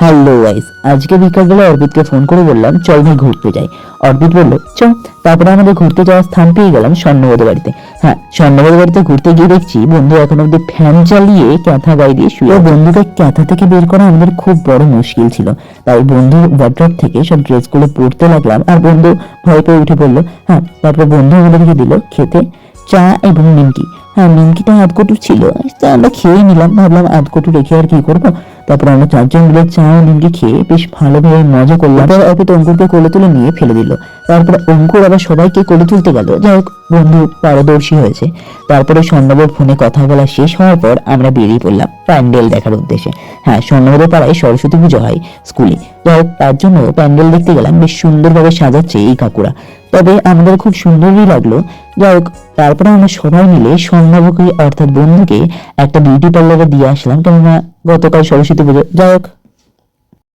Hello guys, আজকে বিকালবেলা অর্পিতকে phone করে বললাম চল ভাই ঘুরতে যাই। অর্পিত বলল চ। তারপরে আমাদের ঘুরতে যাওয়ার স্থান পেয়ে গেলাম স্বর্ণবদের বাড়িতে। হ্যাঁ, স্বর্ণবদের বাড়িতে ঘুরতে গিয়ে দেখছি বন্ধু এখন অব্দি ফ্যান চালিয়ে ক্যাথা গায়ে দিয়ে শুয়ে। বন্ধুকে ক্যাথা থেকে বের করা আমাদের খুব বড় মুশকিল ছিল, তাই বন্ধু ওয়ার্ড্রপ থেকে সব ড্রেসগুলো পরতে লাগলাম আর বন্ধু ভয় পেয়ে উঠে পড়লো। হ্যাঁ, তারপর বন্ধু আমাদেরকে দিল খেতে চা এবং নিমকি। হ্যাঁ, নিমকিটা আধ কটু ছিল, তা আমরা খেয়ে নিলাম, ভাবলাম আধ কটু রেখে আর কি করবো। তারপর আমরা চারজন মিলে চা ও নিমকি খেয়ে বেশ ভালোভাবে মজা করলাম। তারপর অর্পিত অঙ্কুরকে কোলে তুলে নিয়ে ফেলে দিল। তারপর অঙ্কুর আবার সবাইকে কোলে তুলতে গেল। যাই হোক, বন্ধু পারদর্শী হয়েছে। তারপরে স্বর্ণবর ফোনে কথা বলা শেষ হওয়ার পর আমরা বেরিয়ে পড়লাম প্যান্ডেল দেখার উদ্দেশ্যে। হ্যাঁ, স্বর্ণবদের পাড়ায় সরস্বতী পুজো হয় স্কুলে। যাই হোক, তার জন্য প্যান্ডেল দেখতে গেলাম। বেশ সুন্দরভাবে সাজাচ্ছে এই কাকুরা, তবে আমাদের খুব সুন্দরই লাগলো। যাই হোক, তারপরে আমরা সবাই মিলে স্বর্ণবকে অর্থাৎ বন্ধুকে একটা বিউটি পার্লারে দিয়ে আসলাম, কেননা গতকাল সরস্বতী পুজো। যাই হোক,